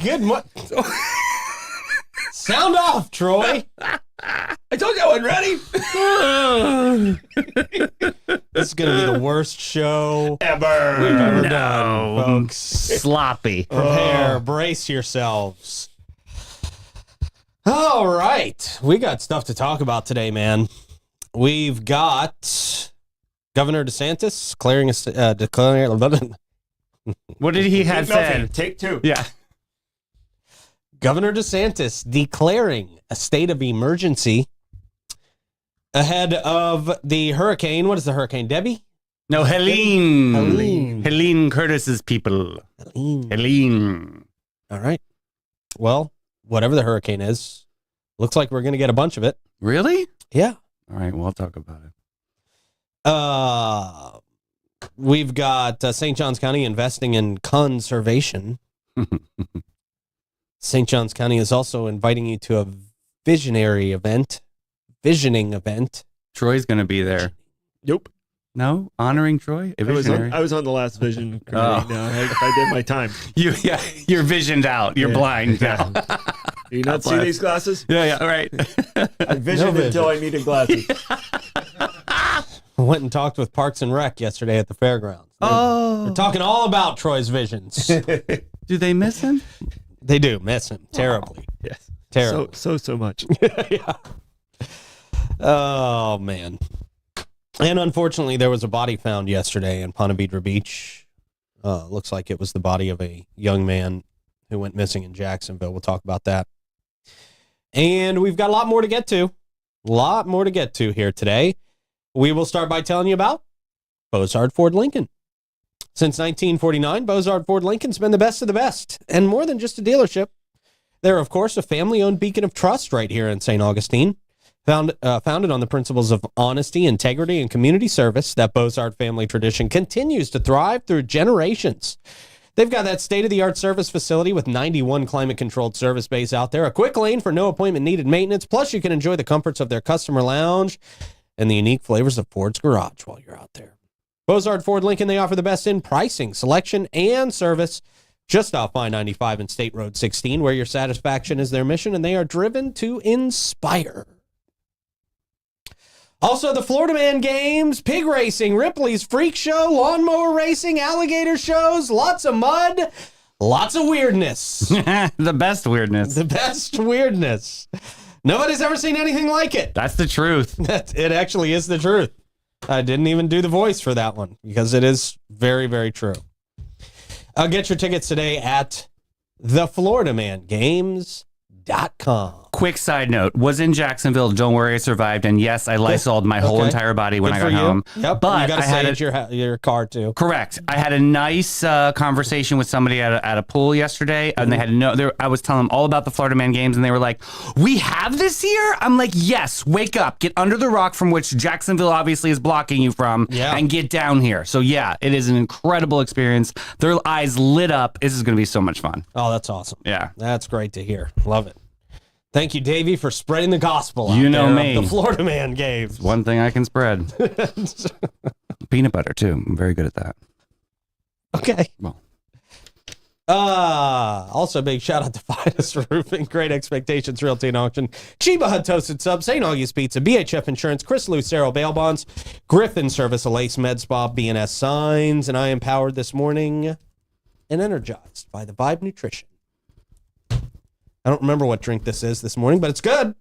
Good morning. Sound off, Troy. I told you I wasn't ready. This is going to be the worst show Ever. we've ever done, folks. Sloppy. Prepare, brace yourselves. All right. We got stuff to talk about today, man. We've got Governor DeSantis declaring. What did he have said? Take two. Yeah. Governor DeSantis declaring a state of emergency ahead of the hurricane. What is the hurricane, Debbie? No, Helene. Helene. Helene Curtis's people. Helene. All right. Well, whatever the hurricane is, looks like we're going to get a bunch of it. Really? Yeah. All right, we'll talk about it. We've got St. Johns County investing in conservation. St. Johns County is also inviting you to a visioning event. Troy's going to be there. Nope. No? Honoring Troy? A visionary? I was on the last vision committee. No, I did my time. You're visioned out. You're blind now. Do you not see these glasses? Yeah, right. I visioned until I needed glasses. I went and talked with Parks and Rec yesterday at the fairgrounds. They're talking all about Troy's visions. Do they miss him? They do miss him terribly. Yes. Terrible. So much. Yeah. Oh, man. And unfortunately, there was a body found yesterday in Ponte Vedra Beach. Looks like it was the body of a young man who went missing in Jacksonville. We'll talk about that. And we've got a lot more to get to. A lot more to get to here today. We will start by telling you about Bozard Ford Lincoln. Since 1949, Bozard Ford Lincoln's been the best of the best, and more than just a dealership. They're, of course, a family-owned beacon of trust right here in St. Augustine. Founded on the principles of honesty, integrity, and community service, that Bozard family tradition continues to thrive through generations. They've got that state-of-the-art service facility with 91 climate-controlled service bays out there, a quick lane for no appointment-needed maintenance, plus you can enjoy the comforts of their customer lounge and the unique flavors of Ford's Garage while you're out there. Bozard Ford Lincoln, they offer the best in pricing, selection, and service just off I-95 and State Road 16, where your satisfaction is their mission, and they are driven to inspire. Also, the Florida Man Games, pig racing, Ripley's Freak Show, lawnmower racing, alligator shows, lots of mud, lots of weirdness. The best weirdness. The best weirdness. Nobody's ever seen anything like it. That's the truth. It actually is the truth. I didn't even do the voice for that one because it is very, very true. Get your tickets today at thefloridamangames.com. Quick side note, was in Jacksonville. Don't worry, I survived. And yes, I Lysoled my whole entire body when I got home. Yep, but you got I to had sage your car too. Correct. I had a nice conversation with somebody at a pool yesterday, and they had I was telling them all about the Florida Man Games, and they were like, "We have this here?" I'm like, "Yes, wake up, get under the rock from which Jacksonville obviously is blocking you from, and get down here." So yeah, it is an incredible experience. Their eyes lit up. This is going to be so much fun. Oh, that's awesome. Yeah, that's great to hear. Love it. Thank you, Davey, for spreading the gospel. You know me. The Florida Man Games. It's one thing I can spread. Peanut butter too. I'm very good at that. Okay. Well, Also, big shout out to Fidus Roofing, Great Expectations Realty and Auction, Chiba Hut Toasted Sub, St. Augie's Pizza, BHF Insurance, Chris Lucero Bail Bonds, Griffin Service, Alace Med Spa, BNS Signs, and I am powered this morning and energized by the Vibe Nutrition. I don't remember what drink this is this morning, but it's good.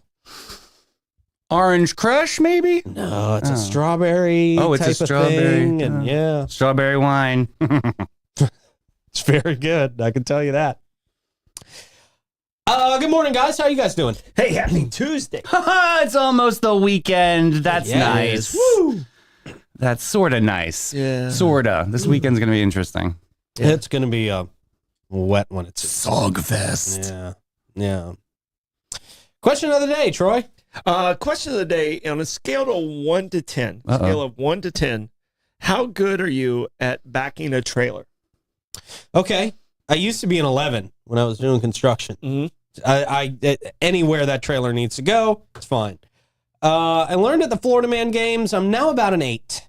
Orange Crush, maybe? No, it's a strawberry Oh, it's a type strawberry. of thing, and yeah, Strawberry wine. it's very good. I can tell you that. Good morning, guys. How you guys doing? Hey, happy Tuesday. It's almost the weekend. That's Yeah, it nice. is. Woo. That's sort of nice. Yeah. Sorta. This weekend's going to be interesting. Yeah. It's going to be a wet one. It's Sogfest. Yeah. Yeah. Question of the day, Troy. Question of the day, on a scale of 1 to 10, Uh-oh. scale of 1 to 10, how good are you at backing a trailer? Okay. I used to be an 11 when I was doing construction. Mm-hmm. Anywhere that trailer needs to go, it's fine. I learned at the Florida Man games, I'm now about an 8,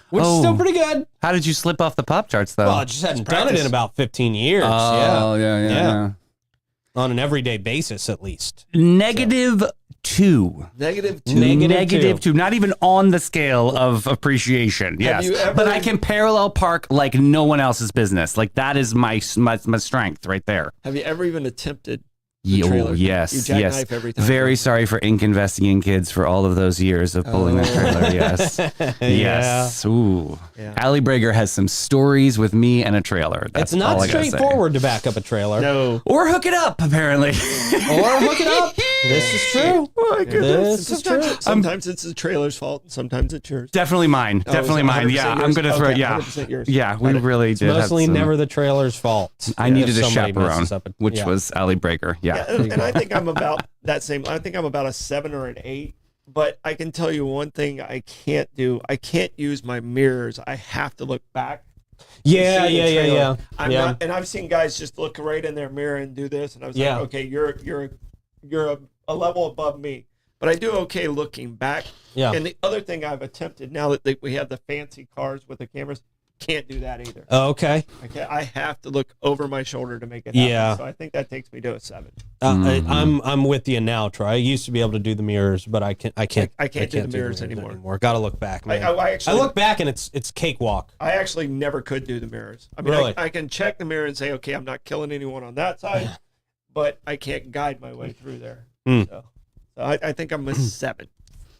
which is still pretty good. How did you slip off the pop charts, though? Well, I just hadn't done it practice. in about 15 years. Oh, Yeah. yeah. On an everyday basis, at least. -2. -2. Negative two. Not even on the scale of appreciation. Yes. you ever- But I can parallel park like no one else's business. Like that is my strength right there. Have you ever even attempted the trailer? Yes. You jackknife every time. Very sorry for Ink Investing in Kids for all of those years of pulling that trailer. Yes. Yes. Ooh. Yeah. Allie Brager has some stories with me and a trailer. That's It's not all I gotta say. straightforward to back up a trailer. No. Or hook it up, apparently. Or hook it up. This is true. Oh, my goodness. This is true. Sometimes it's the trailer's fault, and sometimes it's yours. Definitely mine. Oh, Definitely is it mine. Yeah, 100% I'm going to yours? throw it. Okay, Yeah. 100% yours. Yeah, we really did. Mostly have some, never the trailer's fault. I needed If a somebody messes chaperone, up a- which yeah. was Allie Brager. Yeah. And I think I'm about that same. I think I'm about a 7 or an 8. But I can tell you one thing I can't do. I can't use my mirrors. I have to look back. Yeah, see the yeah, yeah, trailer. yeah. I'm yeah. not, and I've seen guys just look right in their mirror and do this, and I was Yeah. like, okay, you're a level above me. But I do okay looking back. Yeah. And the other thing I've attempted now that we have the fancy cars with the cameras, can't do that either. Okay. I have to look over my shoulder to make it happen. Yeah. So I think that takes me to a 7. I'm with you now, Troy. I used to be able to do the mirrors, but I can't do the mirrors anymore. Got to look back, man. I actually look back and it's cakewalk. I actually never could do the mirrors. I mean, Really? I can check the mirror and say, okay, I'm not killing anyone on that side, but I can't guide my way through there. So I think I'm a 7.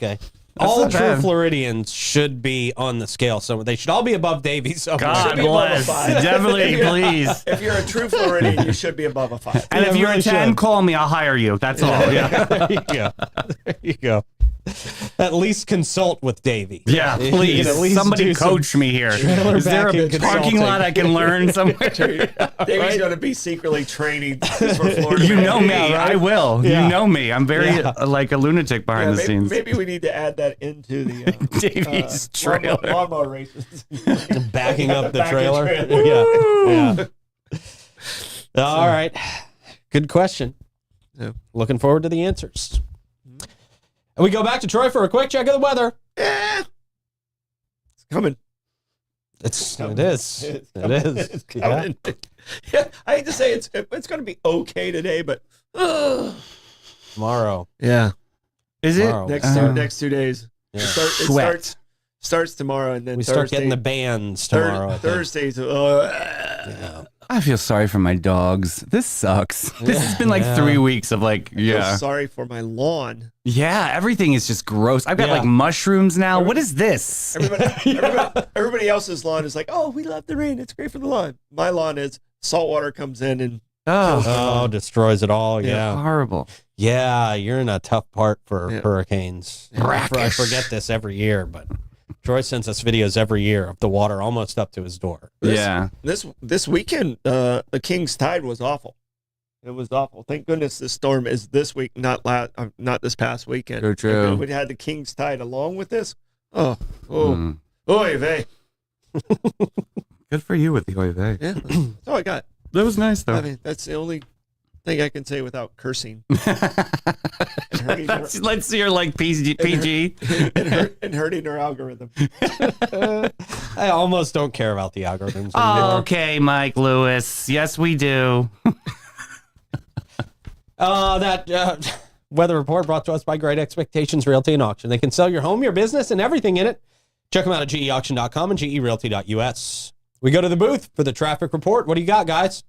Okay. That's All not true bad. Floridians should be on the scale, so they should all be above Davey. Somewhere. God be above a bless. 5. Definitely, please. If you're a true Floridian, you should be above a 5. And Yeah, if you're really a 10, should. call me. I'll hire you. That's all. Yeah. There you go. There you go. At least consult with Davey. Yeah, You can please. at least Somebody do some coach me here. trailer Is there a backing parking consulting. lot I can learn somewhere? David's going to be secretly training for Florida. You Man. know me. Yeah, right? I will. Yeah. You know me. I'm very Yeah. like a lunatic behind the maybe, scenes. maybe we need to add that into the Davey's trailer. lawnmower races. Backing up the Backing trailer. trailer. Yeah. All right. Good question. Yeah. Looking forward to the answers. And we go back to Troy for a quick check of the weather. Yeah. It's coming. It is. It's It coming. is. It's Yeah. coming. Yeah, I hate to say it's going to be okay today, but Tomorrow. yeah, Is it? Tomorrow. next 2 days. Yeah. Sweat. Starts tomorrow, and then We Thursday, start getting the bands tomorrow. I think. Thursdays. Yeah. I feel sorry for my dogs. This sucks. This has been like Yeah. 3 weeks of like, I yeah. feel sorry for my lawn. Yeah, everything is just gross. I've got Yeah. like mushrooms now. What is this? Everybody else's lawn is like, oh, we love the rain. It's great for the lawn. My lawn is salt water comes in and Oh, Oh, destroys it all. Yeah. horrible. Yeah, you're in a tough part for Yeah. hurricanes. I Brackish. forget this every year, but Troy sends us videos every year of the water almost up to his door. Yeah. this weekend, the King's Tide was awful. It was awful. Thank goodness this storm is this week, not this past weekend. True. If we'd had the King's Tide along with this. Oy vey. Good for you with the oy vey. Yeah, that's all I got. That was nice though. I mean, that's the only thing I can say without cursing. and hurting her, Let's see your like PG. and hurting her algorithm. I almost don't care about the algorithms Oh, anymore. okay, Mike Lewis. Yes, we do. Weather report brought to us by Great Expectations Realty and Auction. They can sell your home, your business, and everything in it. Check them out at geauction.com and gerealty.us. We go to the booth for the traffic report. What do you got, guys?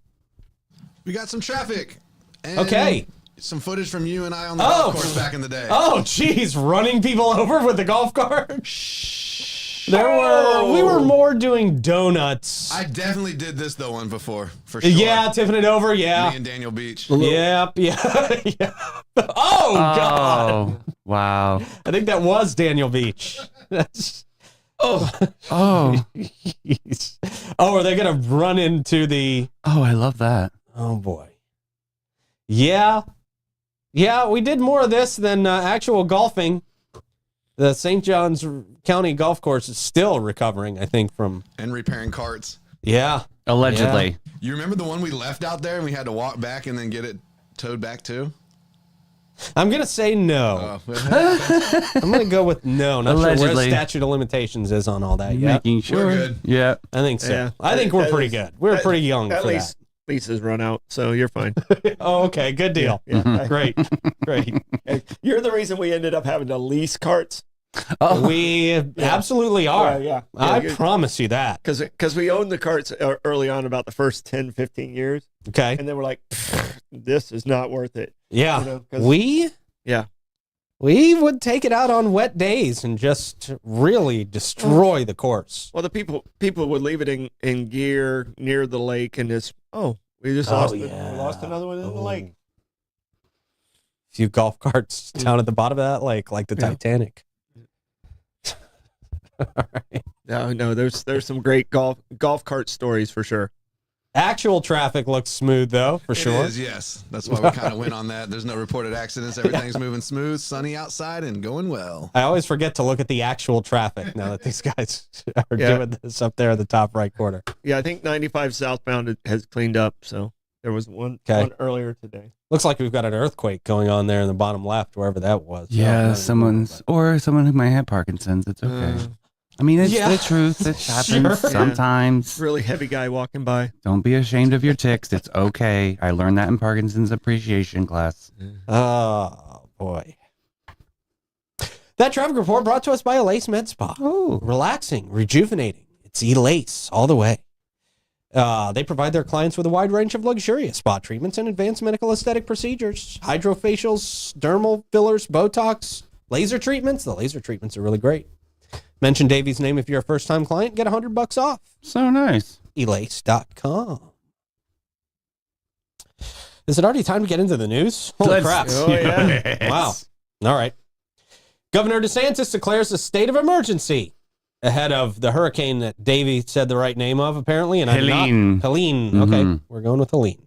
We got some traffic. And Okay. some footage from you and I on the golf course back in the day. Oh, geez, running people over with the golf cart. We were more doing donuts. I definitely did this though one before, for sure. Yeah, tipping it over. Yeah. Me and Daniel Beach. Yep. Yeah. Yeah. Oh God. Oh, wow. I think that was Daniel Beach. That's. Oh. Jeez. Oh, are they gonna run into the? Oh, I love that. Oh boy. Yeah. Yeah, we did more of this than actual golfing. The St. Johns County golf course is still recovering, I think, from... And repairing carts. Yeah. Allegedly. Yeah. You remember the one we left out there and we had to walk back and then get it towed back too? I'm going to say no. I'm going to go with no. Not sure where Allegedly. the statute of limitations is on all that yet. Making sure. We're good. Yeah. I think so. Yeah. I think we're At pretty least- good. We're pretty young At for least leases run out, so you're fine. that. Oh, okay. Good deal. Yeah. Great. Great. You're the reason we ended up having to lease carts. Oh, We absolutely are. Yeah. I promise you that. Because we owned the carts early on, about the first 10, 15 years. Okay. And then we're like, this is not worth it. Yeah. You know, 'cause- We would take it out on wet days and just really destroy the course. Well, the people would leave it in gear near the lake, and we just lost we lost another one in the lake. Few golf carts down at the bottom of that lake, like the Titanic. All right. No, there's some great golf cart stories for sure. Actual traffic looks smooth though, for sure. It is, yes. That's why we kind of went on that. There's no reported accidents. Everything's moving smooth, sunny outside, and going well. I always forget to look at the actual traffic now that these guys are doing this up there in the top right corner. Yeah, I think 95 southbound has cleaned up, so there was one earlier today. Looks like we've got an earthquake going on there in the bottom left, wherever that was. yeah. Someone who might have Parkinson's. It's okay. I mean, it's the truth. It happens Sure. sometimes. Really heavy guy walking by. Don't be ashamed of your tics. It's okay. I learned that in Parkinson's appreciation class. Oh, boy. That traffic report brought to us by Elace Med Spa. Oh. Relaxing, rejuvenating. It's Elace all the way. They provide their clients with a wide range of luxurious spa treatments and advanced medical aesthetic procedures, hydrofacials, dermal fillers, Botox, laser treatments. The laser treatments are really great. Mention Davey's name if you're a first-time client. Get $100 off. So nice. Elace.com. Is it already time to get into the news? Holy Let's- crap. Oh, yeah. Wow. All right. Governor DeSantis declares a state of emergency ahead of the hurricane that Davey said the right name of, apparently. And Helene. Helene. Okay. We're going with Helene.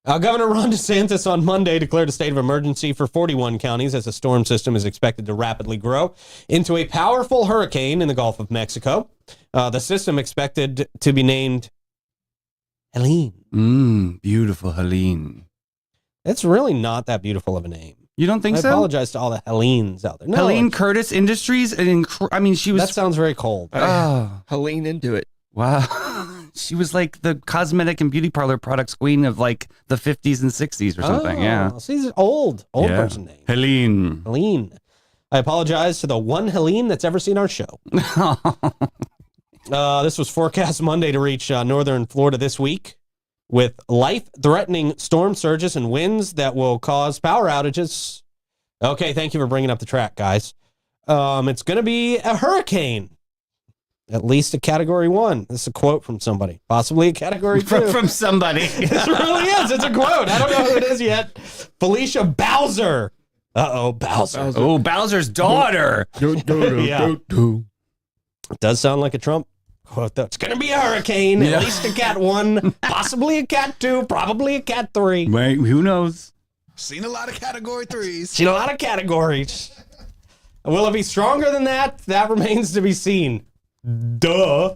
Governor Ron DeSantis on Monday declared a state of emergency for 41 counties as the storm system is expected to rapidly grow into a powerful hurricane in the Gulf of Mexico. The system expected to be named Helene. Beautiful Helene. It's really not that beautiful of a name. You don't think I so? apologize to all the Helenes out there. No, Helene Curtis Industries. She was. that sounds very cold. Oh, Helene into it. wow. She was like the cosmetic and beauty parlor products queen of like the 50s and 60s or something. Yeah. See, it's an old Yeah. person name. Helene. Helene. I apologize to the one Helene that's ever seen our show. This was forecast Monday to reach northern Florida this week with life-threatening storm surges and winds that will cause power outages. Okay, thank you for bringing up the track, guys. It's going to be a hurricane. At least a Category 1. This is a quote from somebody. Possibly a Category 2. From somebody. This really is. It's a quote. I don't know who it is yet. Felicia Bowser. Uh-oh, Bowser. Oh, Bowser's daughter. Yeah. It does sound like a Trump quote, though. It's going to be a hurricane. Yeah. At least a Cat 1. Possibly a Cat 2. Probably a Cat 3. Wait, who knows? Seen a lot of Category 3s. Seen a lot of categories. Will it be stronger than that? That remains to be seen. Duh.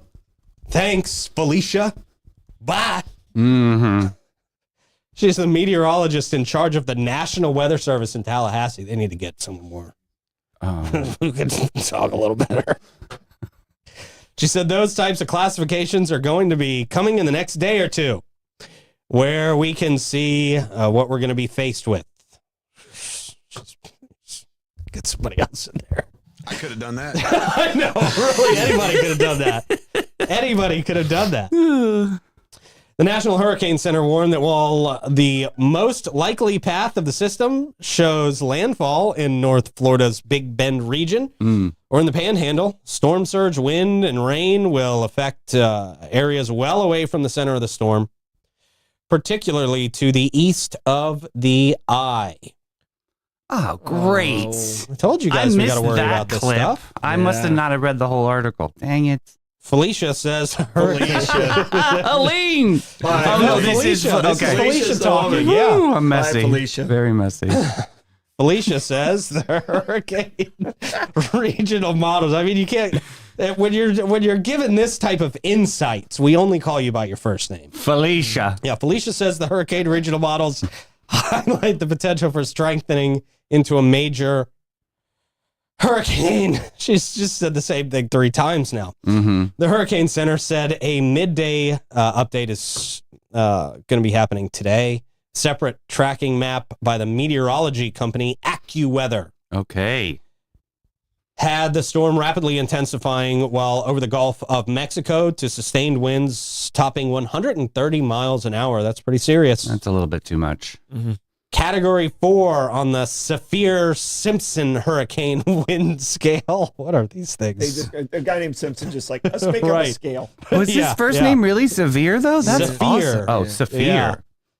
Thanks, Felicia. Bye. Mm-hmm. She's the meteorologist in charge of the National Weather Service in Tallahassee. They need to get someone more Oh. who can talk a little better. She said those types of classifications are going to be coming in the next day or two, where we can see what we're going to be faced with. Get somebody else in there. I could have done that. I know, really, anybody could have done that. Anybody could have done that. The National Hurricane Center warned that while the most likely path of the system shows landfall in North Florida's Big Bend region or in the Panhandle, storm surge, wind, and rain will affect areas well away from the center of the storm, particularly to the east of the eye. Oh, great. I told you guys we got to worry that about this clip. stuff. I must have not have read the whole article. Dang it. Felicia says Felicia. Aline. Bye. Oh, no, this is Felicia okay. Felicia talking. Woo, Yeah. I'm messy. Bye, Felicia. Very messy. Felicia says the hurricane regional models. I mean, you can't when you're given this type of insights, we only call you by your first name. Felicia. Yeah, Felicia says the hurricane regional models highlight the potential for strengthening into a major hurricane. She's just said the same thing 3 times now. Mm-hmm. The Hurricane Center said a midday update is going to be happening today. Separate tracking map by the meteorology company AccuWeather Okay. had the storm rapidly intensifying while over the Gulf of Mexico to sustained winds topping 130 miles an hour. That's pretty serious. That's a little bit too much. Mm-hmm. Category 4 on the Saffir-Simpson hurricane wind scale. What are these things? A guy named Simpson just like, let's make up a Right. scale. Was his Yeah, first yeah. name really Severe, though? That's Saphir. awesome. Oh, Saphir. Yeah.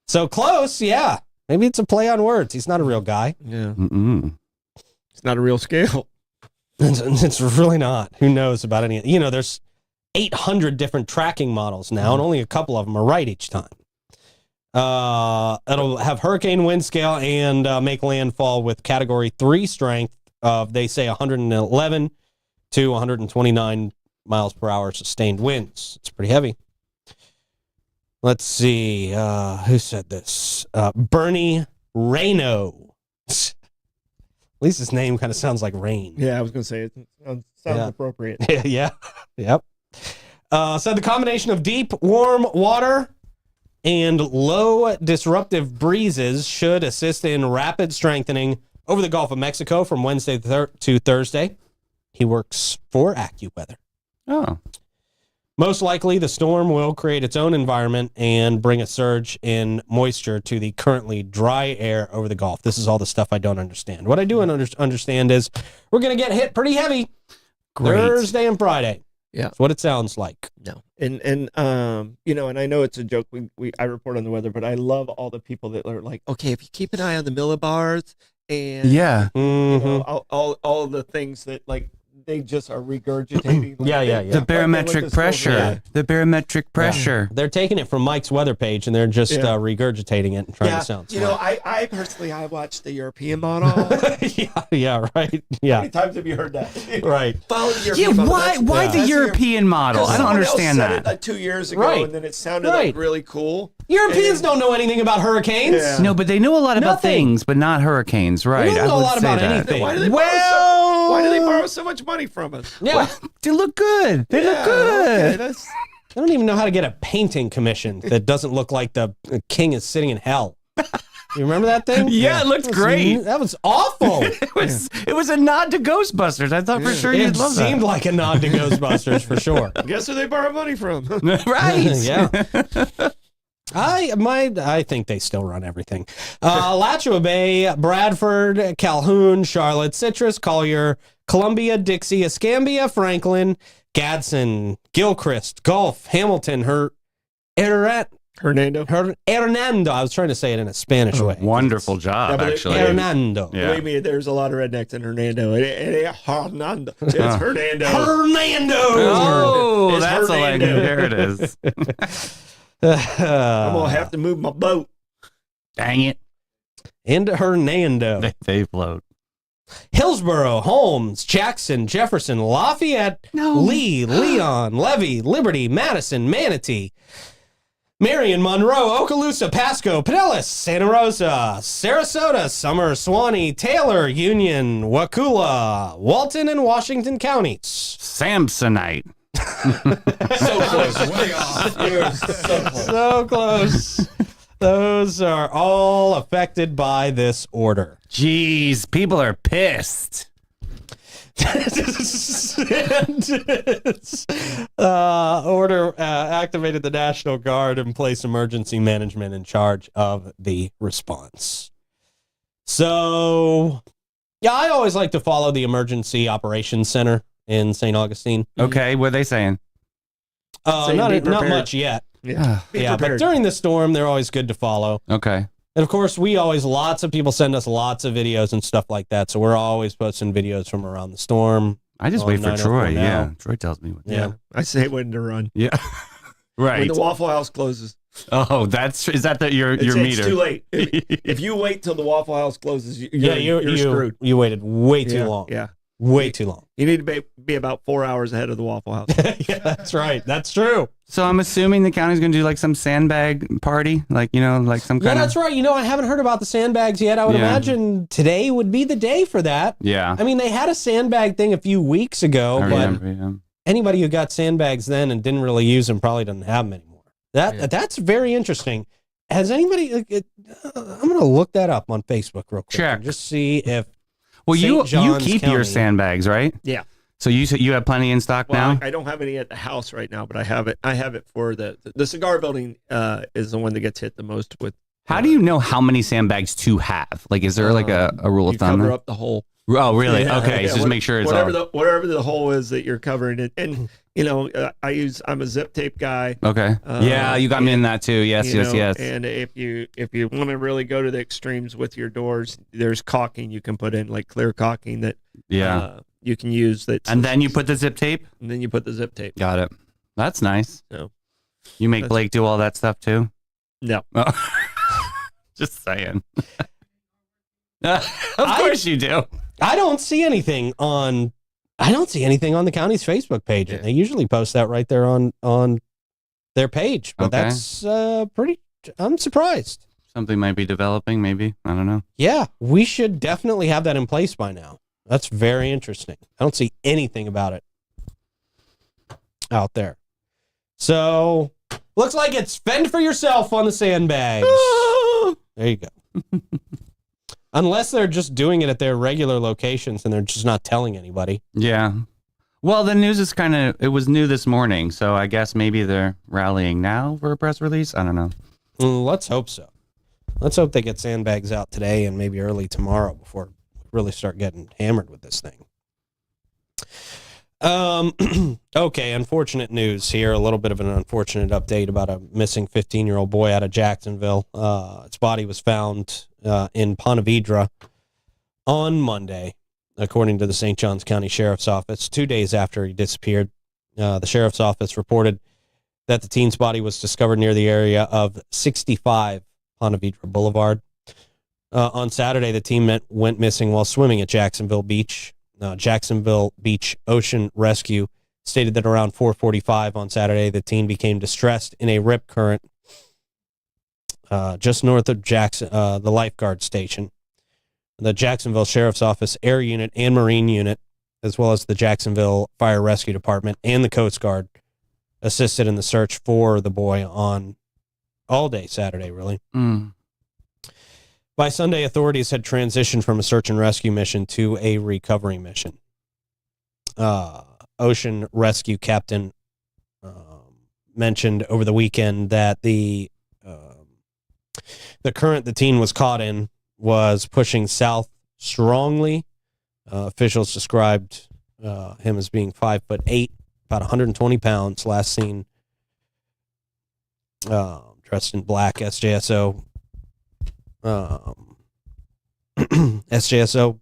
So close, yeah. Maybe it's a play on words. He's not a real guy. Yeah. Mm-mm. It's not a real scale. It's really not. Who knows about any? You know, there's 800 different tracking models now, and only a couple of them are right each time. It'll have hurricane wind scale and make landfall with category 3 strength of, they say, 111 to 129 miles per hour sustained winds. It's pretty heavy. Let's see. Who said this? Bernie Rayno. At least his name kind of sounds like rain. Yeah, I was going to say it sounds Yeah. appropriate. Yeah. Yep. Said the combination of deep, warm water and low disruptive breezes should assist in rapid strengthening over the Gulf of Mexico from Wednesday to Thursday. He works for AccuWeather. Oh. Most likely, the storm will create its own environment and bring a surge in moisture to the currently dry air over the Gulf. This is all the stuff I don't understand. What I do understand is we're going to get hit pretty heavy Thursday and Friday. Yeah. That's what it sounds like. No. And you know, and I know it's a joke. I report on the weather, but I love all the people that are like, okay, if you keep an eye on the millibars and Yeah. you Mm-hmm. know, all the things that like they just are regurgitating. Like, Yeah. The barometric pressure. Yeah. The barometric pressure. They're taking it from Mike's weather page and they're just Yeah. Regurgitating it and trying to sound you know, smart. I personally I watched the European model. yeah, right. How Yeah, many times have you heard that? right. Follow the Yeah, European model. why That's the the European model? I don't someone else understand said that. It, 2 years ago, Right. and then it sounded Right. like really cool. Europeans And- don't know anything about hurricanes. Yeah. No, but they know a lot about Nothing. things, but not hurricanes, right? don't know I a would lot say about that. anything. Why do they Well, why do they borrow so much money from us? Yeah. They look good. They look Yeah, good. okay, that's- They don't even know how to get a painting commissioned that doesn't look like the king is sitting in hell. You remember that thing? Yeah, it looked That was- great. That was awful. It was a nod to Ghostbusters. I thought for sure It you'd love seemed like a nod to Ghostbusters for sure. Guess who they borrow money from? that. Right. Yeah. I think they still run everything. Alachua Bay, Bradford, Calhoun, Charlotte, Citrus, Collier, Columbia, Dixie, Escambia, Franklin, Gadsden, Gilchrist, Gulf, Hamilton, Hernando. Hernando. I was trying to say it in a Spanish way. Wonderful job, Yeah, but it- actually. Hernando. Yeah. Believe me, there's a lot of rednecks in Hernando. It ain't Hernando. It's Hernando. Hernando. Oh, It's that's a Hernando. language. There it is. I'm gonna have to move my boat. Dang it. into Hernando. They float. Hillsborough, Holmes, Jackson, Jefferson, Lafayette, No. Lee, Leon, Levy, Liberty, Madison, Manatee, Marion, Monroe, Okaloosa, Pasco, Pinellas, Santa Rosa, Sarasota, Summer, Suwannee, Taylor, Union, Wakulla, Walton, and Washington counties. Samsonite. So close. Way off. You're so close. So close. Those are all affected by this order. Jeez, people are pissed. Order activated the National Guard and placed emergency management in charge of the response. So, yeah, I always like to follow the Emergency Operations Center in St. Augustine. Okay, what are they saying? Saying Not be not prepared. much yet. Yeah, Be Yeah, but prepared. during the storm, they're always good to follow. Okay. And of course, lots of people send us lots of videos and stuff like that. So we're always posting videos from around the storm. I just On wait for 904 Troy. now. Yeah. Troy tells me what. Yeah. I say when to run. Yeah. When Right. the Waffle House closes. Oh, is that your It's meter? too late. If you wait till the Waffle House closes, you're you screwed. You waited way too Yeah, long. Yeah. Way too long. You need to be about 4 hours ahead of the Waffle House. Yeah, that's right. That's true. So I'm assuming the county's going to do like some sandbag party, like like some Yeah, kind that's of. right. I haven't heard about the sandbags yet. I would Yeah. imagine today would be the day for that. Yeah. I mean, they had a sandbag thing a few weeks ago, I but remember. Yeah. anybody who got sandbags then and didn't really use them probably doesn't have them anymore. That's very interesting. Has anybody? I'm going to look that up on Facebook real quick. Check. And just see if. Well, St. you John's keep your County. sandbags, right? Yeah. So you have plenty in stock Well, now. I don't have any at the house right now, but I have it. I have it for the cigar building. Is the one that gets hit the most with. How do you know how many sandbags to have? Like, is there like a rule of You thumb? cover there? up the hole. Oh, really? Yeah, Okay, yeah, so just make sure it's whatever the hole is that you're covering it. And I'm a zip tape guy. okay. Yeah, you got me in that too. Yes, you yes, know, yes. And if you want to really go to the extremes with your doors, there's caulking you can put in, like clear caulking that you can use. That And then you put the zip tape. and then you put the zip tape. Got it. That's nice. No. You make That's- Blake do all that stuff too. No, Oh. Just saying. Of course you do. I don't see anything on the county's Facebook page. And Yeah. they usually post that right there on their page. But Okay. that's pretty. I'm surprised. Something might be developing. Maybe I don't know. Yeah, we should definitely have that in place by now. That's very interesting. I don't see anything about it out there. So, looks like it's fend for yourself on the sandbags. There you go. Unless they're just doing it at their regular locations and they're just not telling anybody. Yeah. Well, the news is it was new this morning, so I guess maybe they're rallying now for a press release. I don't know. Let's hope so. Let's hope they get sandbags out today and maybe early tomorrow before we really start getting hammered with this thing. Okay, unfortunate news here. A little bit of an unfortunate update about a missing 15-year-old boy out of Jacksonville. Its body was found in Ponte Vedra on Monday, according to the St. Johns County Sheriff's Office, 2 days after he disappeared. The Sheriff's Office reported that the teen's body was discovered near the area of 65 Ponte Vedra Boulevard. On Saturday, the teen went missing while swimming at Jacksonville Beach. Jacksonville Beach Ocean Rescue stated that around 4:45 on Saturday, the teen became distressed in a rip current just north of the lifeguard station. The Jacksonville Sheriff's Office Air Unit and Marine Unit, as well as the Jacksonville Fire Rescue Department and the Coast Guard, assisted in the search for the boy on all day Saturday, really. Mm. By Sunday, authorities had transitioned from a search and rescue mission to a recovery mission. Ocean Rescue Captain mentioned over the weekend that the current the teen was caught in was pushing south strongly. Officials described him as being 5'8", about 120 pounds. Last seen dressed in black. SJSO SJSO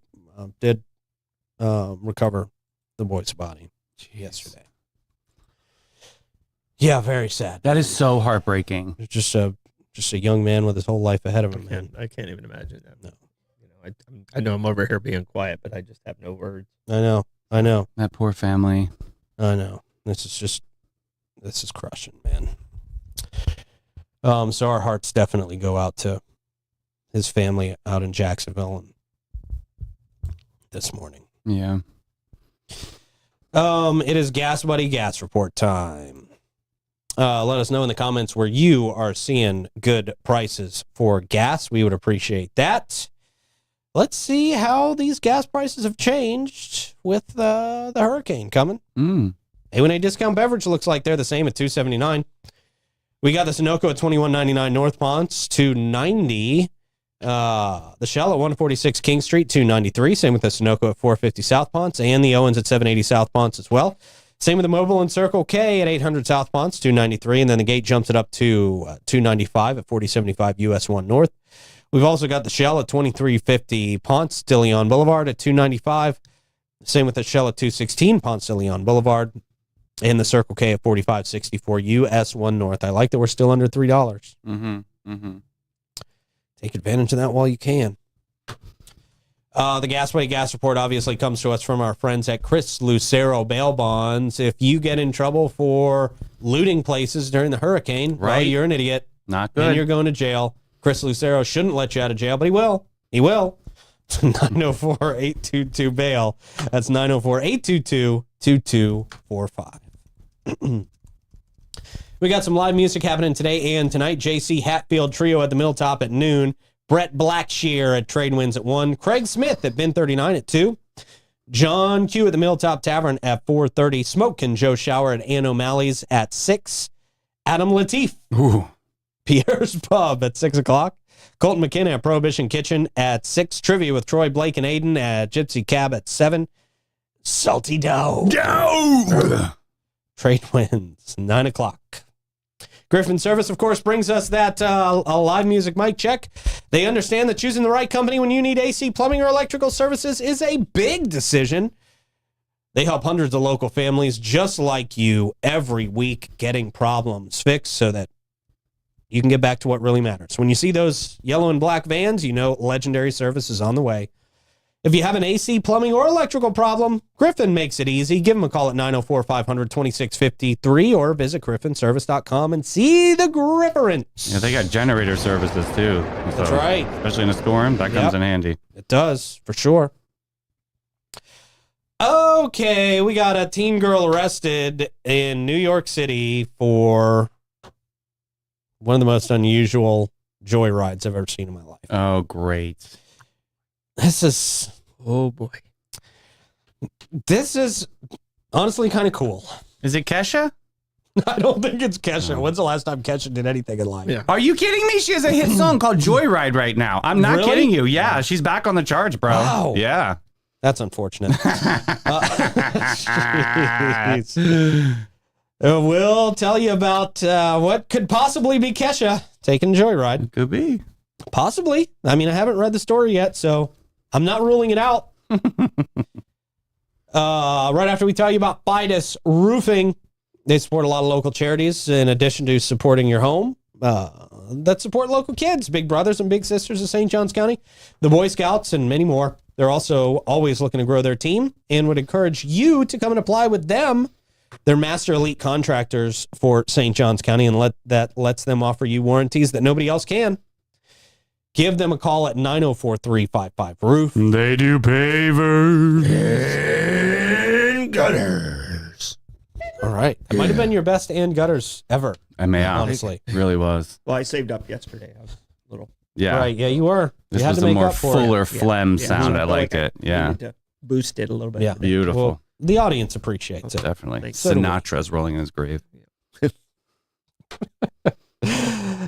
did recover the boy's body yesterday. Yeah, very sad. That is so heartbreaking. Just a young man with his whole life ahead of him, man. I can't even imagine that. No. I know I'm over here being quiet, but I just have no words. I know. That poor family. I know. This is crushing, man. So our hearts definitely go out to his family out in Jacksonville this morning. Yeah. It is Gas Buddy Gas Report time. Let us know in the comments where you are seeing good prices for gas. We would appreciate that. Let's see how these gas prices have changed with the hurricane coming. A1A discount beverage looks like they're the same at $2.79. We got the Sunoco at $21.99 North Ponce, $2.90. The Shell at 146 King Street, $2.93. Same with the Sunoco at 450 South Ponce, and the Owens at 780 South Ponce as well. Same with the Mobile and Circle K at 800 South Ponce, $2.93, and then the Gate jumps it up to $2.95 at 4075 US 1 North. We've also got the Shell at 2350 Ponce de Leon Boulevard at $2.95. Same with the Shell at 216 Ponce de Leon Boulevard, and the Circle K at 4564 US 1 North. I like that we're still under $3. Take advantage of that while you can. The Gasway Gas Report obviously comes to us from our friends at Chris Lucero Bail Bonds. If you get in trouble for looting places during the hurricane, well, you're an idiot. Not good. And you're going to jail. Chris Lucero shouldn't let you out of jail, but he will. He will. 904-822-BAIL. That's 904-822-2245. We got some live music happening today and tonight. JC Hatfield Trio at the Milltop at noon. Brett Blackshear at Trade Winds at 1. Craig Smith at Bin 39 at 2. John Q at the Milltop Tavern at 4:30. Smoke and Joe Shower at Ann O'Malley's at 6. Adam Latif. Pierre's Pub at 6 o'clock. Colton McKenna at Prohibition Kitchen at 6. Trivia with Troy, Blake, and Aiden at Gypsy Cab at 7. Salty Dough. Trade Winds, 9 o'clock. Griffin Service, of course, brings us that a live music mic check. They understand that choosing the right company when you need AC, plumbing, or electrical services is a big decision. They help hundreds of local families just like you every week getting problems fixed so that you can get back to what really matters. When you see those yellow and black vans, you know legendary service is on the way. If you have an AC, plumbing, or electrical problem, Griffin makes it easy. Give them a call at 904-500-2653 or visit griffinservice.com and see the Grifference. Yeah, they got generator services too. That's right. Especially in a storm, that comes in handy. It does, for sure. Okay, we got a teen girl arrested in New York City for one of the most unusual joyrides I've ever seen in my life. Oh, great. This is, oh boy. This is honestly kind of cool. Is it Kesha? I don't think it's Kesha. When's the last time Kesha did anything in life? Yeah. Are you kidding me? She has a hit song called Joyride right now. I'm not Really? kidding you. Yeah, she's back on the charts, bro. Wow. Yeah. That's unfortunate. Jeez. We'll tell you about what could possibly be Kesha taking a joyride. Could be. Possibly. I mean, I haven't read the story yet, so I'm not ruling it out. Right after we tell you about Fidus Roofing, they support a lot of local charities in addition to supporting your home that support local kids, big brothers and big sisters of St. Johns County, the Boy Scouts, and many more. They're also always looking to grow their team and would encourage you to come and apply with them. They're master elite contractors for St. Johns County, and lets them offer you warranties that nobody else can. Give them a call at 904-355-ROOF. They do pavers And gutters. All right. That might have been your best and gutters ever, honestly. It really was. Well, I saved up yesterday. I was a little. Yeah. Right. Yeah, you were. This you had was to a make more up for fuller it. phlegm Yeah. sound. Yeah. I liked it. Yeah. Needed to boost it a little bit. Yeah. Beautiful. Well, the audience appreciates it. Definitely. Thanks. So do we. Sinatra's rolling in his grave.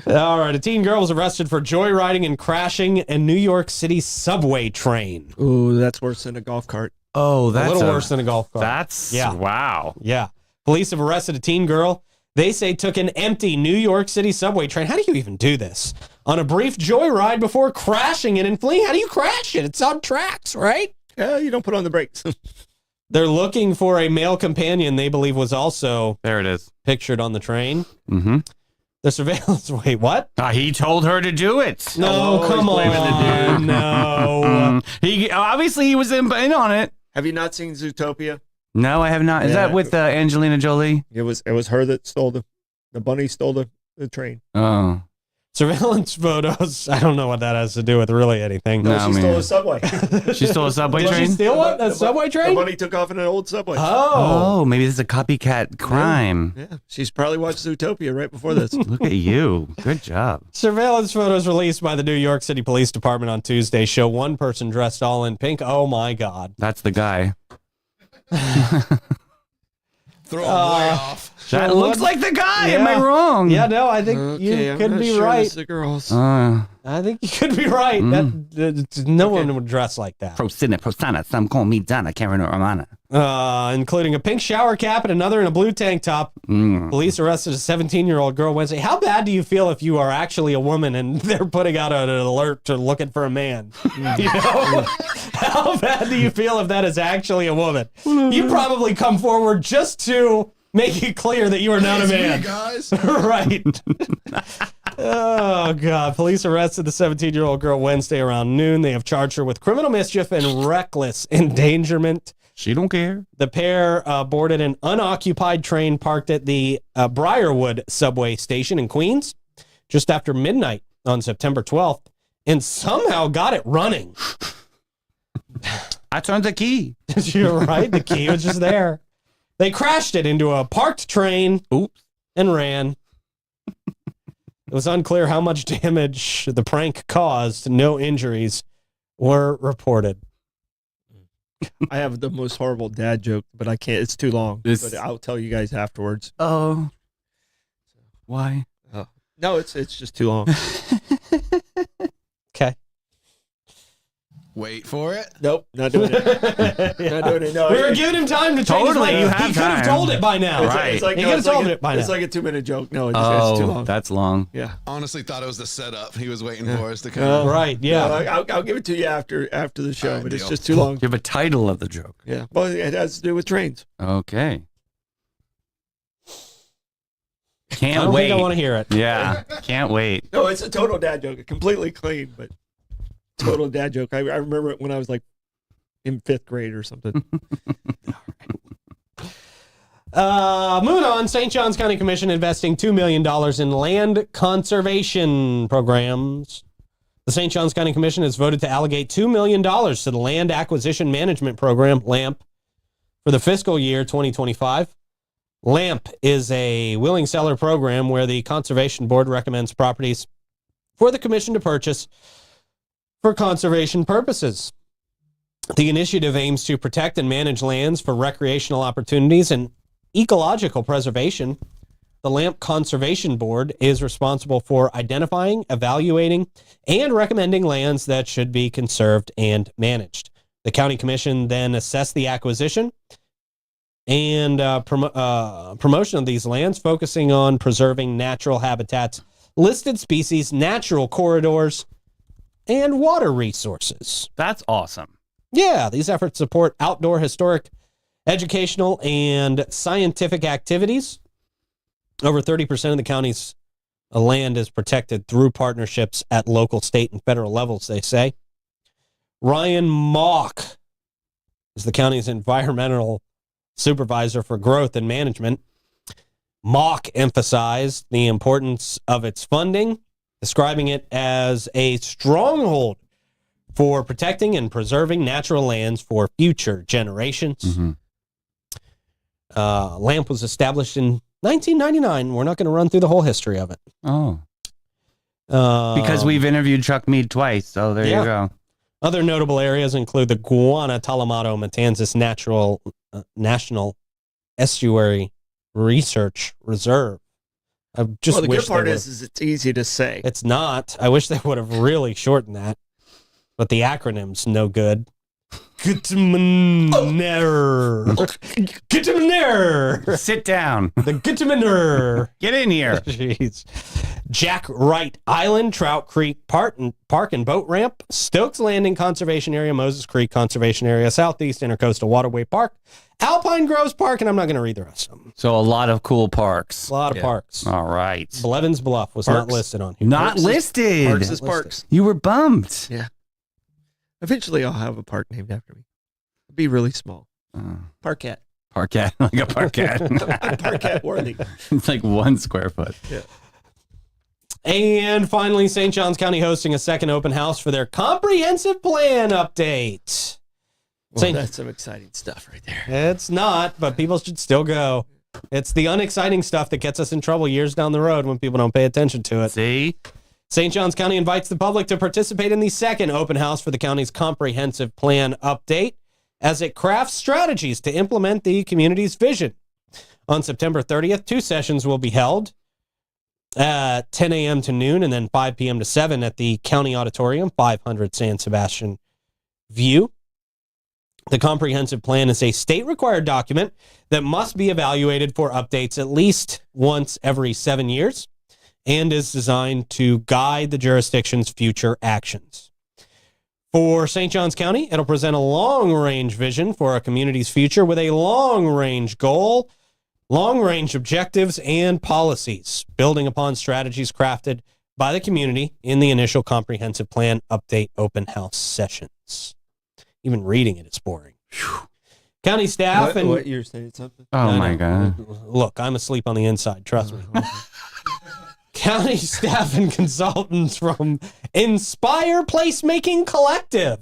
All right. A teen girl was arrested for joyriding and crashing a New York City subway train. Ooh, that's worse than a golf cart. Oh, A little worse than a golf cart. That's wow. Yeah. Police have arrested a teen girl. They say took an empty New York City subway train. How do you even do this? On a brief joyride before crashing it and fleeing. How do you crash it? It's on tracks, right? Yeah, you don't put on the brakes. They're looking for a male companion they believe was also There it is. pictured on the train. Mm-hmm. The surveillance. Wait, what? He told her to do it. No, Oh, come he's blaming the on. dude. No. He obviously he was in on it. Have you not seen Zootopia? No, I have not. Is Yeah. that with Angelina Jolie? It was her that stole the bunny stole the train. Oh, Surveillance photos. I don't know what that has to do with really anything. No, No, she man. stole a subway. She stole a subway Did she train? steal what? A The subway The train? money took off in an old subway. Oh, maybe this is a copycat crime. Yeah, she's probably watched Zootopia right before this. Look at you. Good job. Surveillance photos released by the New York City Police Department on Tuesday show one person dressed all in pink. Oh my God. That's the guy. Throw him way off. That So looks what- like the guy. Am I Yeah. wrong? Yeah, no, I think Okay, you I'm could not be sure right. it's the girls. I think you could be right. No one would dress like that. Prosina, Prosana, some call me Donna, Karen or Romana. Including a pink shower cap and another in a blue tank top. Police arrested a 17-year-old girl Wednesday. How bad do you feel if you are actually a woman and they're putting out an alert to looking for a man? You know? How bad do you feel if that is actually a woman? You probably come forward just to make it clear that you are not a It's me, man. guys. Right. Oh, God. Police arrested the 17-year-old girl Wednesday around noon. They have charged her with criminal mischief and reckless endangerment. She don't care. The pair boarded an unoccupied train parked at the Briarwood subway station in Queens just after midnight on September 12th and somehow got it running. I turned the key. You're right. The key was just there. They crashed it into a parked train. Oops. And ran. It was unclear how much damage the prank caused. No injuries were reported. I have the most horrible dad joke, but I can't. It's too long. This- But I'll tell you guys afterwards. Oh. Why? No, it's just too long. Okay. Wait for it. Nope, not doing it. Not doing it. No, We were giving him time to change his Totally, mind. you He have could have time. told it by now. Right. It's like, He no, could have it's like told a, it by it's now. like a 2-minute joke. No, it's too long. That's long. Yeah. Honestly, thought it was the setup. He was waiting for us to come. Right, yeah. No, I'll give it to you after the show, Alright, but it's deal. just too long. You have a title of the joke. Yeah. Well, it has to do with trains. Okay. I Can't don't wait. think I want to hear it. Yeah. Can't wait. No, it's a total dad joke. Completely clean, but total dad joke. I remember it when I was like in 5th grade or something. Moving on, St. Johns County Commission investing $2 million in land conservation programs. The St. Johns County Commission has voted to allocate $2 million to the Land Acquisition Management Program, LAMP, for the fiscal year 2025. LAMP is a willing seller program where the Conservation Board recommends properties for the commission to purchase for conservation purposes. The initiative aims to protect and manage lands for recreational opportunities and ecological preservation. The LAMP Conservation Board is responsible for identifying, evaluating, and recommending lands that should be conserved and managed. The county commission then assess the acquisition and promotion of these lands, focusing on preserving natural habitats, listed species, natural corridors, and water resources. That's awesome. Yeah, these efforts support outdoor historic, educational, and scientific activities. Over 30% of the county's land is protected through partnerships at local, state, and federal levels, they say. Ryan Mock is the county's environmental supervisor for growth and management. Mock emphasized the importance of its funding, describing it as a stronghold for protecting and preserving natural lands for future generations. LAMP was established in 1999. We're not going to run through the whole history of it. Oh. Because we've interviewed Chuck Mead twice, so there Yeah. you go. Other notable areas include the Guantanamo Matanzas National Estuary Research Reserve. I just Well, the wish good part they is it's easy to say. it's not. I wish they would have really shortened that, but the acronym's no good. Gutmaner. Gutmaner. Sit down. The Gutmaner. Get in here. Jeez. Jack Wright Island, Trout Creek Park and Boat Ramp, Stokes Landing Conservation Area, Moses Creek Conservation Area, Southeast Intercoastal Waterway Park, Alpine Groves Park, and I'm not going to read the rest of them. So a lot of cool parks. A lot of parks. All right. Blevins Bluff was not Parks. listed on here. Not listed. Parks is parks. You were bumped. Yeah. Eventually, I'll have a park named after me. It'll be really small. Parkette. Parquet, like a parquet. Parkette worthy. It's like 1 square foot. And finally, St. Johns County hosting a second open house for their comprehensive plan update. Well, that's some exciting stuff right there. It's not, but people should still go. It's the unexciting stuff that gets us in trouble years down the road when people don't pay attention to it. See? St. Johns County invites the public to participate in the second open house for the county's comprehensive plan update as it crafts strategies to implement the community's vision. On September 30th, 2 sessions will be held at 10 a.m. to noon and then 5 p.m. to 7 at the County Auditorium, 500 San Sebastian View. The comprehensive plan is a state-required document that must be evaluated for updates at least once every 7 years and is designed to guide the jurisdiction's future actions. For St. Johns County, it'll present a long-range vision for a community's future with a long-range goal, long-range objectives, and policies, building upon strategies crafted by the community in the initial comprehensive plan update open house sessions. Even reading it is boring. Whew. County staff What you're saying something? Oh, my God. Look, I'm asleep on the inside. Trust me. County staff and consultants from Inspire Placemaking Collective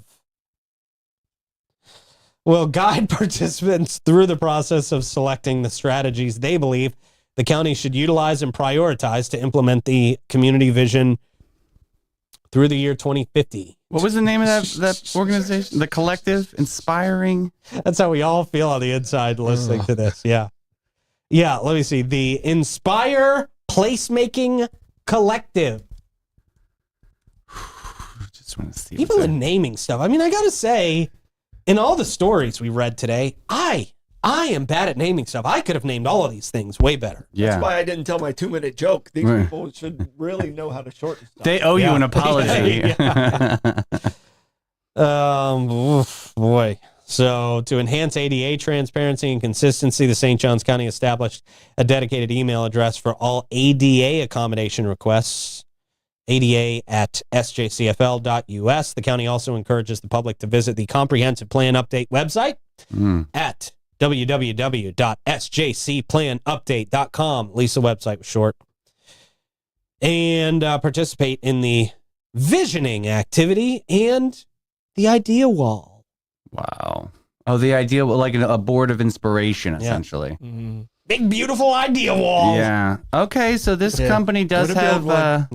will guide participants through the process of selecting the strategies they believe the county should utilize and prioritize to implement the community vision through the year 2050. What was the name of that organization? The Collective? Inspiring? That's how we all feel on the inside listening to this. Yeah. Yeah, let me see. The Inspire Placemaking Collective. Just want to see. Even the naming stuff. I mean, I got to say, in all the stories we read today, I am bad at naming stuff. I could have named all of these things way better. Yeah. That's why I didn't tell my 2-minute joke. These people should really know how to shorten stuff. They owe you an apology. Boy. So to enhance ADA transparency and consistency, the St. Johns County established a dedicated email address for all ADA accommodation requests, ada@sjcfl.us. The county also encourages the public to visit the Comprehensive Plan Update website at www.sjcplanupdate.com. At least the website was short. And participate in the visioning activity and the idea wall. Wow. Oh, the idea, like a board of inspiration, essentially. Mm-hmm. Big, beautiful idea wall. Yeah. Okay, so this company does have,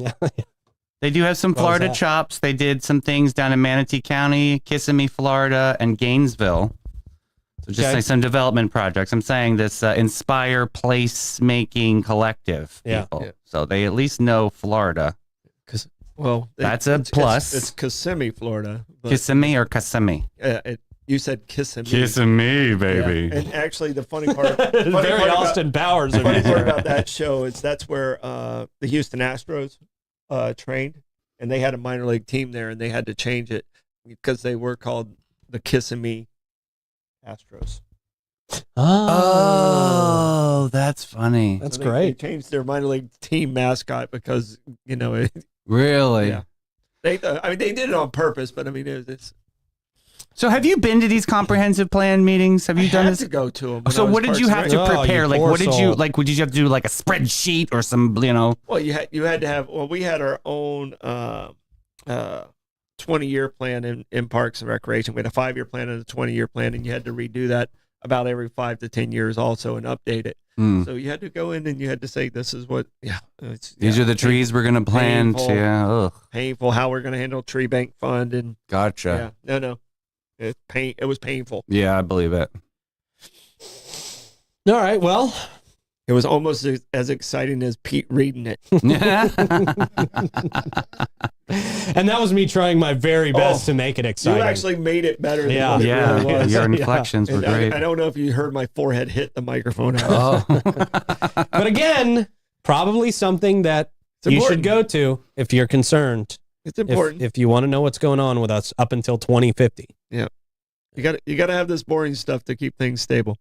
they do have some Florida chops. They did some things down in Manatee County, Kissimmee, Florida, and Gainesville. So just like some development projects. I'm saying this Inspire Placemaking Collective people. Yeah. So they at least know Florida. Well, that's a plus. It's Kissimmee, Florida. Kissimmee or Kissimmee? You said Kissimmee. Kissimmee, baby. Yeah. And actually, the funny part, very Austin Powers. The funny part about that show is that's where the Houston Astros trained, and they had a minor league team there, and they had to change it because they were called the Kissimmee Astros. Oh, that's funny. That's great. They changed their minor league team mascot because Really? Yeah. They did it on purpose, but I mean, it's. So have you been to these comprehensive plan meetings? Have you done this? To go to them. So what did you have to prepare? Oh, like, what did you like? Would you have to do like a spreadsheet or some, Well, you had to have. Well, we had our own 20-year plan in Parks and Recreation. We had a 5-year plan and a 20-year plan, and you had to redo that about every 5 to 10 years also and update it. So you had to go in and you had to say, this is what, these are the trees we're going to plant. Painful, painful, how we're going to handle tree bank fund. And gotcha. Yeah, no. It was painful. Yeah, I believe it. All right, well. It was almost as exciting as Pete reading it. And that was me trying my very best to make it exciting. You actually made it better than what it really was. Your inflections were great. I don't know if you heard my forehead hit the microphone. But again, probably something that you should go to if you're concerned. It's important. If you want to know what's going on with us up until 2050. Yeah. You got to have this boring stuff to keep things stable.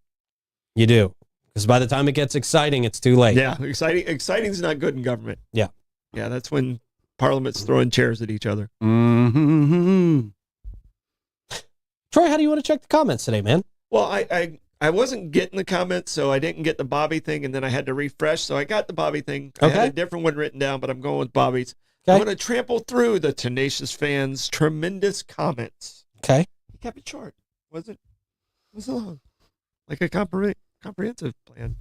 You do. Because by the time it gets exciting, it's too late. Yeah, exciting is not good in government. Yeah. Yeah, that's when Parliament's throwing chairs at each other. Mm-hmm. Troy, how do you want to check the comments today, man? Well, I I wasn't getting the comments, so I didn't get the Bobby thing, and then I had to refresh. So I got the Bobby thing. I had a different one written down, but I'm going with Bobby's. Okay. I'm going to trample through the tenacious fans' tremendous comments. Okay. He kept it short. Wasn't long. Like a comprehensive plan.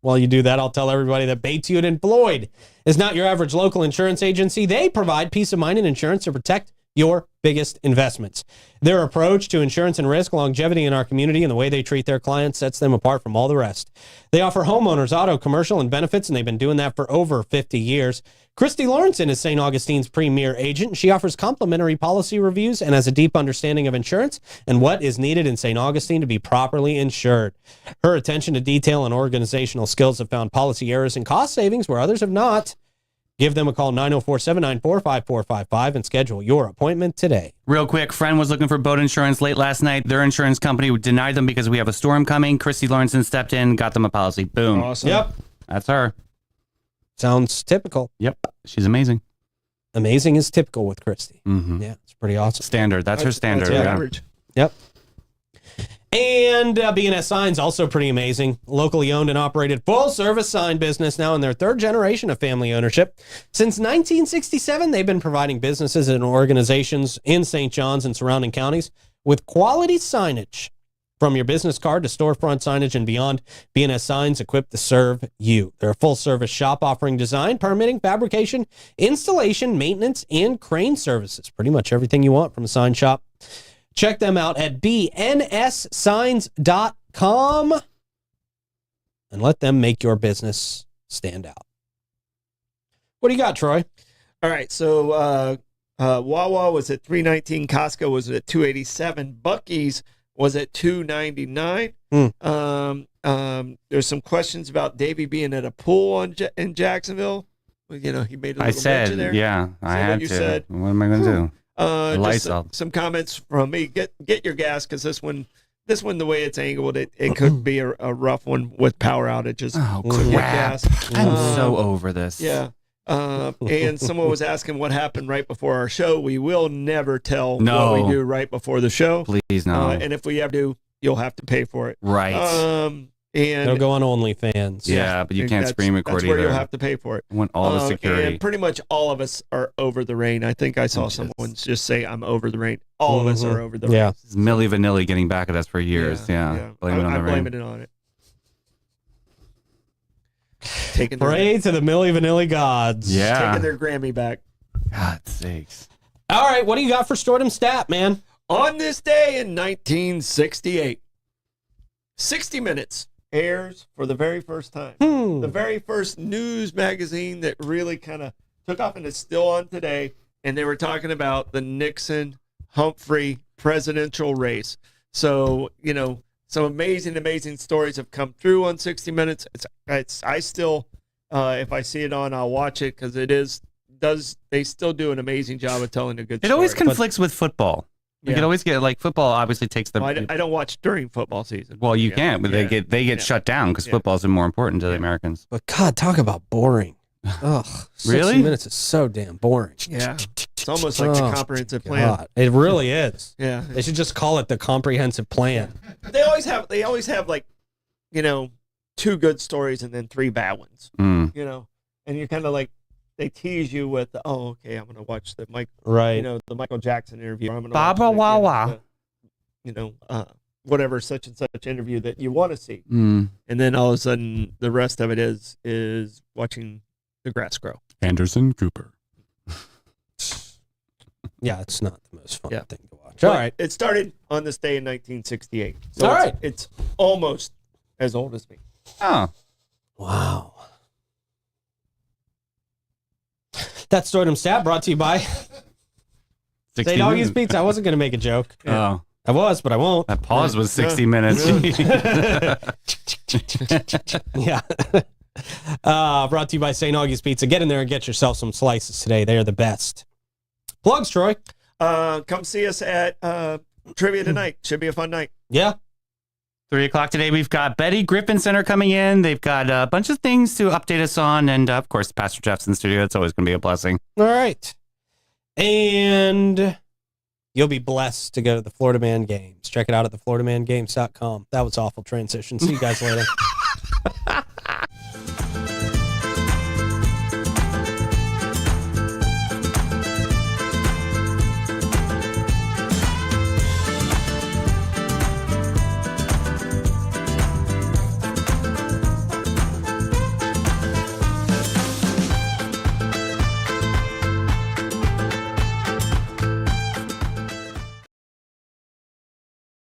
While you do that, I'll tell everybody that Bates Hewitt and Floyd is not your average local insurance agency. They provide peace of mind and insurance to protect your biggest investments. Their approach to insurance and risk, longevity in our community, and the way they treat their clients sets them apart from all the rest. They offer homeowners, auto, commercial, and benefits, and they've been doing that for over 50 years. Christy Lawrenson is St. Augustine's premier agent. She offers complimentary policy reviews and has a deep understanding of insurance and what is needed in St. Augustine to be properly insured. Her attention to detail and organizational skills have found policy errors and cost savings where others have not. Give them a call, 904-794-5455, and schedule your appointment today. Real quick, friend was looking for boat insurance late last night. Their insurance company denied them because we have a storm coming. Christy Lawrenson stepped in, got them a policy. Boom. Awesome. Yep. That's her. Sounds typical. Yep. She's amazing. Amazing is typical with Christy. Mm-hmm. Yeah, it's pretty awesome. Standard. That's her standard. That's Yeah. average. Yep. And B&S Signs, also pretty amazing. Locally owned and operated full-service sign business, now in their third generation of family ownership. Since 1967, they've been providing businesses and organizations in St. John's and surrounding counties with quality signage. From your business card to storefront signage and beyond, B&S Signs equipped to serve you. They're a full-service shop offering design, permitting, fabrication, installation, maintenance, and crane services. Pretty much everything you want from a sign shop. Check them out at bnssigns.com and let them make your business stand out. What do you got, Troy? All right, so Wawa was at $3.19, Costco was at $2.87, Buc-ee's was at $2.99. There's some questions about Davey being at a pool in Jacksonville. Well, you know, he made a little mention there. Yeah, I had you to. said? What am I going to do? Just some comments from me. Get your gas, because this one, the way it's angled, it could be a rough one with power outages. Oh, So get crap. gas. I'm so over this. Yeah. And someone was asking what happened right before our show. We will never tell No. what we do right before the show. Please, no. And if we ever do, you'll have to pay for it. Right. And They'll go on OnlyFans. yeah, but you and can't screen record that's where either. you'll have to pay for it. I want all the security. And pretty much all of us are over the rain. I think I saw Yes. someone just say, I'm over the rain. All of us are over the rain. Yeah. This is Milli Vanilli getting back at us for years. Yeah. Blame it on the I'm rain. blaming it on it. Taking their, Pray to the Milli Vanilli gods. Yeah. taking their Grammy back. God's sakes. All right, what do you got for Stordom Stat, man? On this day in 1968, 60 Minutes airs for the very first time. The very first news magazine that really kind of took off, and it's still on today. And they were talking about the Nixon-Humphrey presidential race. So, you know, some amazing stories have come through on 60 Minutes. I still, if I see it on, I'll watch it, because they still do an amazing job of telling a good story. It always conflicts with football. You Yeah. can always get, like, football obviously takes the. I don't watch during football season. Well, you Yeah. can't, but Yeah. they get shut down because football's more important to the Americans. But God, talk about boring. Ugh, 60 Really? Minutes is so damn boring. Yeah. It's almost like Oh, the comprehensive plan. God, it really is. Yeah. They should just call it the comprehensive plan. They always have like, you know, 2 good stories and then 3 bad ones, Mm. you know, and you're kind of like, they tease you with, oh, okay, I'm going to watch the Right. the Michael Jackson interview. I'm gonna Baba watch Wawa. whatever such and such interview that you want to see. Mm. And then all of a sudden the rest of it is watching the grass grow. Anderson Cooper. Yeah, it's not the most fun Yeah. thing to watch. All right. It started on this day in 1968. So All it's, right. it's almost as old as me. Oh. Wow. That's Stordom Stat, brought to you by 60 St. Augie's minutes. Pizza. I wasn't going to make a joke. Oh. I was, but I won't. That pause was 60 minutes. Yeah. Brought to you by St. Augie's Pizza. Get in there and get yourself some slices today. They are the best. Plugs, Troy. Come see us at Trivia tonight. Should be a fun night. Yeah. 3:00 today. We've got Betty Griffin Center coming in. They've got a bunch of things to update us on. And of course, Pastor Jeff's in the studio. It's always going to be a blessing. All right. And You'll be blessed to go to the Florida Man Games. Check it out at thefloridamangames.com. That was awful transition. See you guys later.